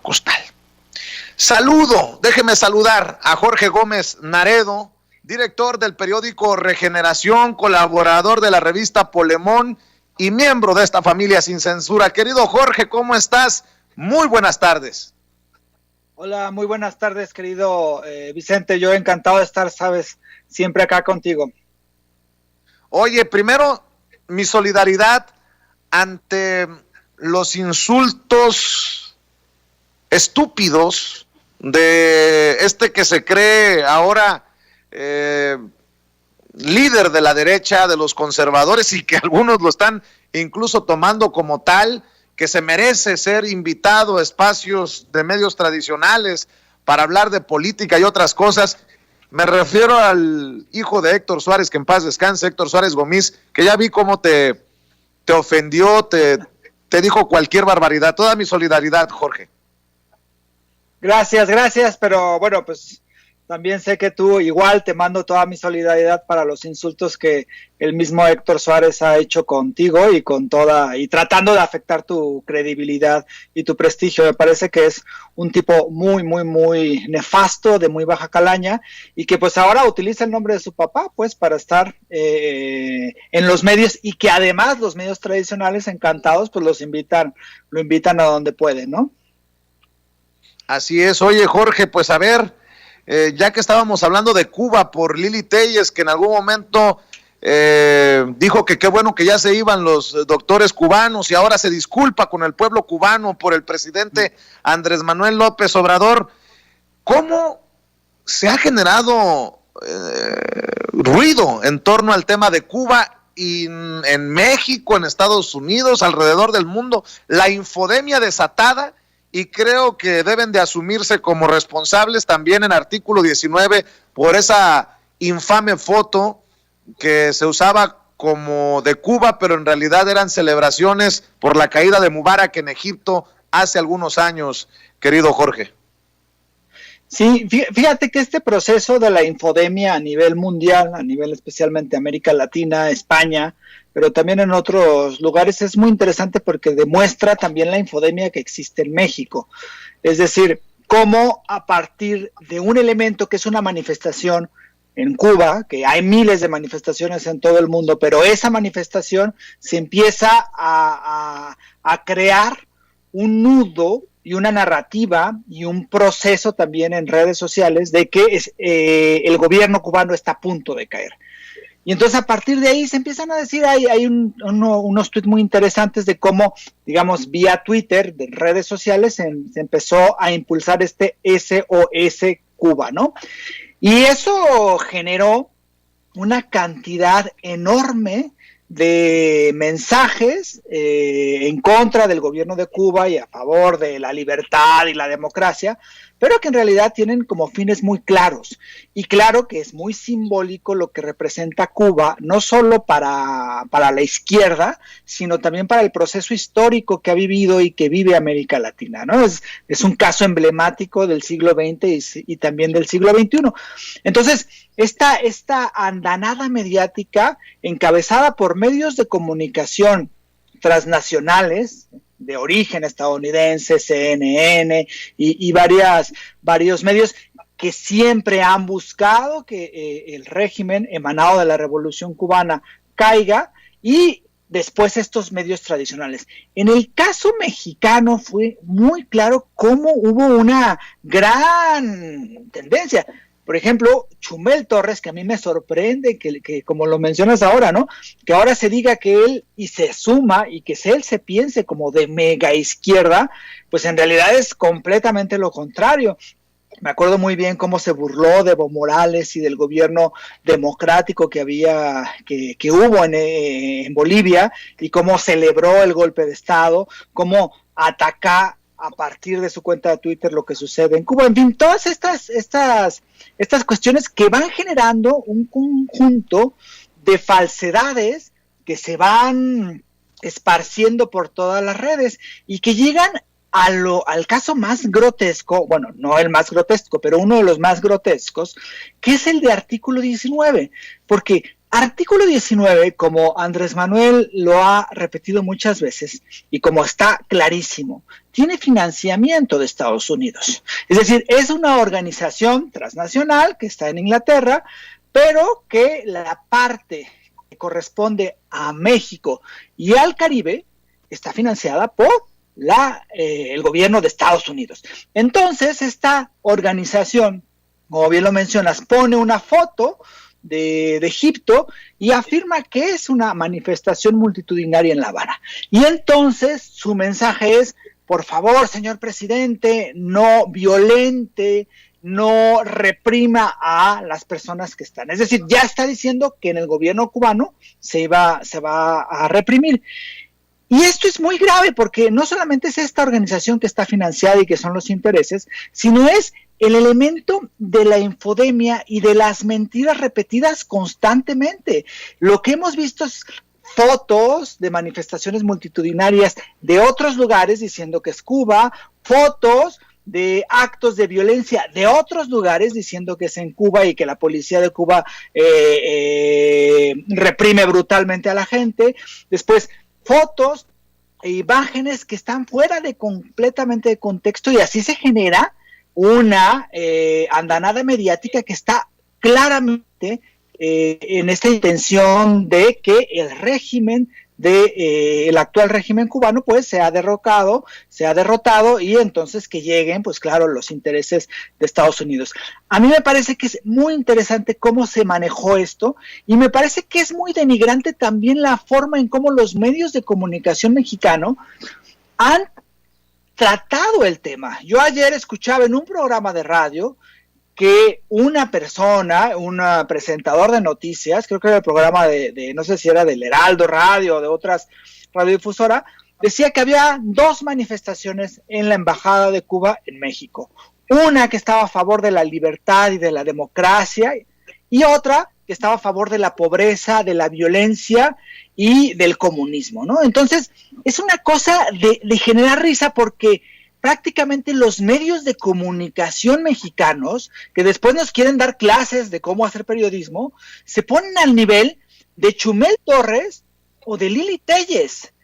Costal. Déjeme saludar a Jorge Gómez Naredo, director del periódico Regeneración, colaborador de la revista Polemón y miembro de esta familia sin censura. Querido Jorge, ¿cómo estás? Muy buenas tardes. Hola, muy buenas tardes, querido Vicente. Yo encantado de estar, sabes, siempre acá contigo. Oye, primero, mi solidaridad ante los insultos estúpidos de este que se cree ahora líder de la derecha, de los conservadores, y que algunos lo están incluso tomando como tal, que se merece ser invitado a espacios de medios tradicionales para hablar de política y otras cosas. Me refiero al hijo de Héctor Suárez, que en paz descanse, Héctor Suárez Gómez, que ya vi cómo te ofendió, te dijo cualquier barbaridad. Toda mi solidaridad, Jorge. Gracias, pero bueno, pues también sé que tú igual te mando toda mi solidaridad para los insultos que el mismo Héctor Suárez ha hecho contigo y tratando de afectar tu credibilidad y tu prestigio. Me parece que es un tipo muy nefasto, de muy baja calaña, y que pues ahora utiliza el nombre de su papá pues para estar en los medios, y que además los medios tradicionales, encantados, pues lo invitan a donde pueden, ¿no? Así es. Oye, Jorge, pues a ver, ya que estábamos hablando de Cuba por Lili Téllez, que en algún momento dijo que qué bueno que ya se iban los doctores cubanos y ahora se disculpa con el pueblo cubano por el presidente Andrés Manuel López Obrador. ¿Cómo se ha generado ruido en torno al tema de Cuba y en México, en Estados Unidos, alrededor del mundo? La infodemia desatada. Y creo que deben de asumirse como responsables también en artículo 19 por esa infame foto que se usaba como de Cuba, pero en realidad eran celebraciones por la caída de Mubarak en Egipto hace algunos años, querido Jorge. Sí, fíjate que este proceso de la infodemia a nivel mundial, a nivel especialmente América Latina, España, pero también en otros lugares, es muy interesante porque demuestra también la infodemia que existe en México. Es decir, cómo a partir de un elemento que es una manifestación en Cuba, que hay miles de manifestaciones en todo el mundo, pero esa manifestación se empieza a crear un nudo y una narrativa y un proceso también en redes sociales de que el gobierno cubano está a punto de caer. Y entonces a partir de ahí se empiezan a decir, hay unos tweets muy interesantes de cómo, digamos, vía Twitter, de redes sociales, se empezó a impulsar este SOS Cuba, ¿no? Y eso generó una cantidad enorme de mensajes en contra del gobierno de Cuba y a favor de la libertad y la democracia, pero que en realidad tienen como fines muy claros. Y claro que es muy simbólico lo que representa Cuba, no solo para la izquierda, sino también para el proceso histórico que ha vivido y que vive América Latina, ¿no? Es un caso emblemático del siglo XX y también del siglo XXI. Entonces, esta andanada mediática encabezada por medios de comunicación transnacionales de origen estadounidense, CNN y varios medios que siempre han buscado que el régimen emanado de la Revolución Cubana caiga, y después estos medios tradicionales. En el caso mexicano fue muy claro cómo hubo una gran tendencia. Por ejemplo, Chumel Torres, que a mí me sorprende que como lo mencionas ahora, ¿no? Que ahora se diga que él y se suma y que él se piense como de mega izquierda, pues en realidad es completamente lo contrario. Me acuerdo muy bien cómo se burló de Evo Morales y del gobierno democrático que hubo en Bolivia, y cómo celebró el golpe de Estado, cómo ataca a partir de su cuenta de Twitter lo que sucede en Cuba. En fin, todas estas cuestiones que van generando un conjunto de falsedades que se van esparciendo por todas las redes y que llegan al caso más grotesco, bueno, no el más grotesco, pero uno de los más grotescos, que es el de artículo 19, porque Artículo 19, como Andrés Manuel lo ha repetido muchas veces y como está clarísimo, tiene financiamiento de Estados Unidos. Es decir, es una organización transnacional que está en Inglaterra, pero que la parte que corresponde a México y al Caribe está financiada por el gobierno de Estados Unidos. Entonces, esta organización, como bien lo mencionas, pone una foto de Egipto y afirma que es una manifestación multitudinaria en La Habana. Y entonces su mensaje es: por favor, señor presidente, no violente, no reprima a las personas que están. Es decir, ya está diciendo que en el gobierno cubano se va a reprimir. Y esto es muy grave porque no solamente es esta organización que está financiada y que son los intereses, sino es el elemento de la infodemia y de las mentiras repetidas constantemente. Lo que hemos visto es fotos de manifestaciones multitudinarias de otros lugares diciendo que es Cuba, fotos de actos de violencia de otros lugares diciendo que es en Cuba y que la policía de Cuba reprime brutalmente a la gente. Después, fotos e imágenes que están fuera de completamente de contexto, y así se genera una andanada mediática que está claramente en esta intención de que el régimen el actual régimen cubano pues se ha derrotado y entonces que lleguen pues claro los intereses de Estados Unidos. A mí me parece que es muy interesante cómo se manejó esto y me parece que es muy denigrante también la forma en cómo los medios de comunicación mexicano han tratado el tema. Yo ayer escuchaba en un programa de radio que una persona, un presentador de noticias, creo que era el programa de no sé si era del Heraldo Radio o de otras radiodifusoras, decía que había dos manifestaciones en la Embajada de Cuba en México. Una que estaba a favor de la libertad y de la democracia y otra que estaba a favor de la pobreza, de la violencia y del comunismo, ¿no? Entonces, es una cosa de generar risa porque prácticamente los medios de comunicación mexicanos, que después nos quieren dar clases de cómo hacer periodismo, se ponen al nivel de Chumel Torres o de Lili Telles.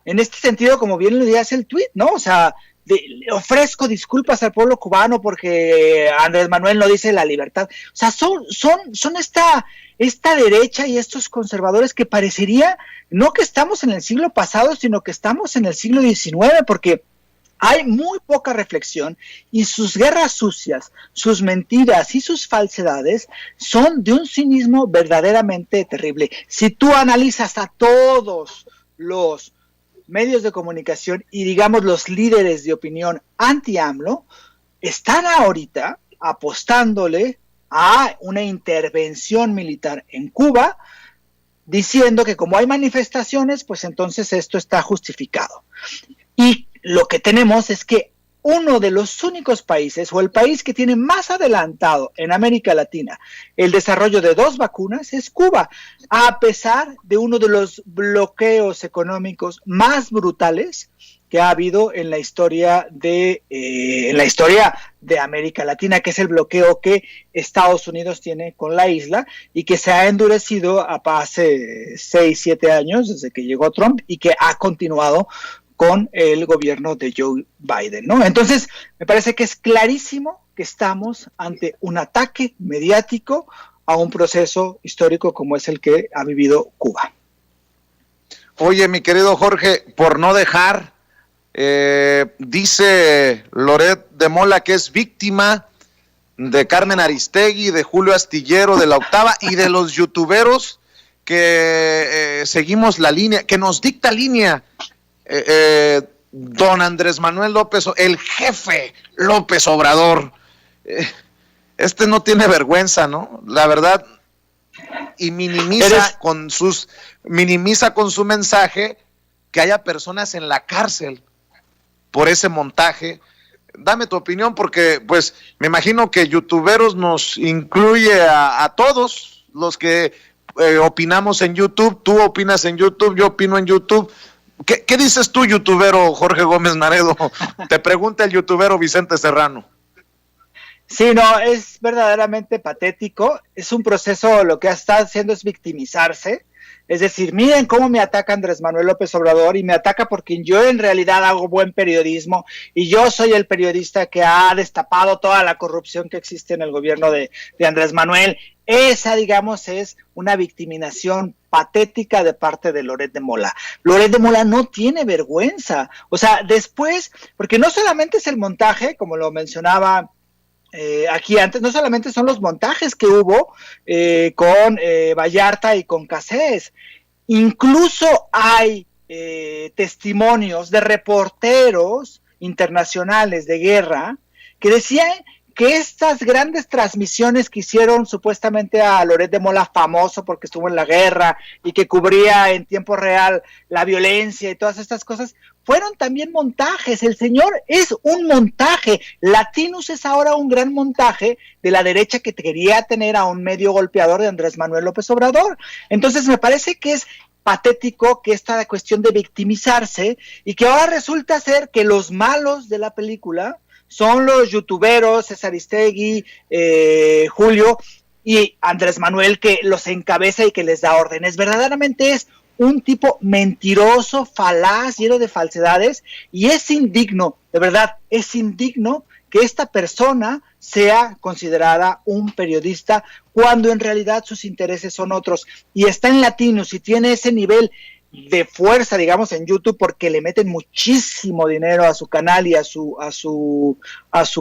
En este sentido, como bien le hace el tuit, ¿no? O sea, le ofrezco disculpas al pueblo cubano porque Andrés Manuel no dice la libertad. O sea, son esta derecha y estos conservadores que parecería no que estamos en el siglo pasado, sino que estamos en el siglo XIX, porque hay muy poca reflexión y sus guerras sucias, sus mentiras y sus falsedades son de un cinismo verdaderamente terrible. Si tú analizas a todos los medios de comunicación y digamos los líderes de opinión anti-AMLO, están ahorita apostándole a una intervención militar en Cuba, diciendo que como hay manifestaciones, pues entonces esto está justificado. Y lo que tenemos es que uno de los únicos países, o el país que tiene más adelantado en América Latina el desarrollo de 2 vacunas, es Cuba, a pesar de uno de los bloqueos económicos más brutales que ha habido en la historia de América Latina, que es el bloqueo que Estados Unidos tiene con la isla y que se ha endurecido hace 6, 7 años desde que llegó Trump y que ha continuado con el gobierno de Joe Biden, ¿no? Entonces, me parece que es clarísimo que estamos ante un ataque mediático a un proceso histórico como es el que ha vivido Cuba. Oye, mi querido Jorge, por no dejar, dice Loret de Mola que es víctima de Carmen Aristegui, de Julio Astillero, de La Octava y de los youtuberos que seguimos la línea, que nos dicta línea don Andrés Manuel López, el jefe López Obrador. Este no tiene vergüenza, ¿no? La verdad, y minimiza con su mensaje que haya personas en la cárcel por ese montaje. Dame tu opinión, porque pues me imagino que youtuberos nos incluye a todos los que opinamos en YouTube. Tú opinas en YouTube, yo opino en YouTube. ¿Qué dices tú, youtubero Jorge Gómez Naredo? Te pregunta el youtubero Vicente Serrano. Sí, no, es verdaderamente patético. Es un proceso, lo que está haciendo es victimizarse. Es decir, miren cómo me ataca Andrés Manuel López Obrador y me ataca porque yo en realidad hago buen periodismo y yo soy el periodista que ha destapado toda la corrupción que existe en el gobierno de Andrés Manuel. Esa, digamos, es una victimización patética de parte de Loret de Mola. Loret de Mola no tiene vergüenza. O sea, después, porque no solamente es el montaje, como lo mencionaba aquí antes, no solamente son los montajes que hubo con Vallarta y con Cassés, incluso hay testimonios de reporteros internacionales de guerra que decían que estas grandes transmisiones que hicieron supuestamente a Loret de Mola famoso porque estuvo en la guerra y que cubría en tiempo real la violencia y todas estas cosas, fueron también montajes. El señor es un montaje. Latinus es ahora un gran montaje de la derecha que quería tener a un medio golpeador de Andrés Manuel López Obrador. Entonces me parece que es patético que esta cuestión de victimizarse y que ahora resulta ser que los malos de la película son los youtuberos, César Aristegui, Julio y Andrés Manuel, que los encabeza y que les da órdenes. Verdaderamente es un tipo mentiroso, falaz, lleno de falsedades, y es indigno, de verdad, es indigno que esta persona sea considerada un periodista cuando en realidad sus intereses son otros. Y está en Latinos y tiene ese nivel de fuerza, digamos, en YouTube, porque le meten muchísimo dinero a su canal y a su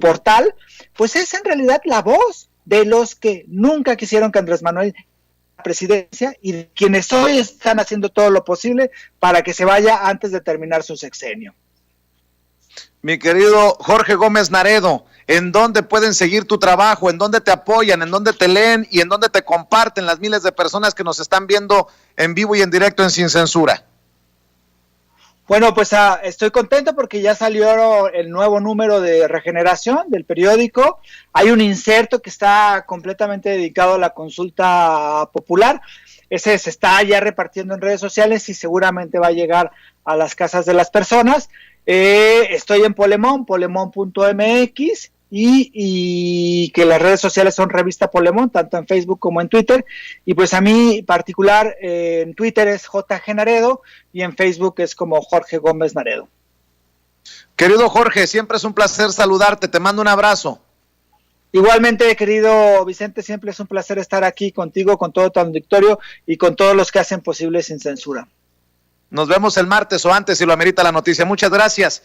portal, pues es en realidad la voz de los que nunca quisieron que Andrés Manuel presidencia y de quienes hoy están haciendo todo lo posible para que se vaya antes de terminar su sexenio. Mi querido Jorge Gómez Naredo, ¿en dónde pueden seguir tu trabajo? ¿En dónde te apoyan? ¿En dónde te leen? ¿Y en dónde te comparten las miles de personas que nos están viendo en vivo y en directo en Sin Censura? Bueno, pues estoy contento porque ya salió el nuevo número de Regeneración del periódico. Hay un inserto que está completamente dedicado a la consulta popular. Ese se está ya repartiendo en redes sociales y seguramente va a llegar a las casas de las personas. Estoy en polemon.mx y que las redes sociales son Revista Polemón, tanto en Facebook como en Twitter. Y pues a mí particular en Twitter es JG Naredo y en Facebook es como Jorge Gómez Naredo. Querido Jorge, siempre es un placer saludarte, te mando un abrazo. Igualmente, querido Vicente, siempre es un placer estar aquí contigo, con todo tu auditorio y con todos los que hacen posible Sin Censura. Nos vemos el martes o antes si lo amerita la noticia. Muchas gracias.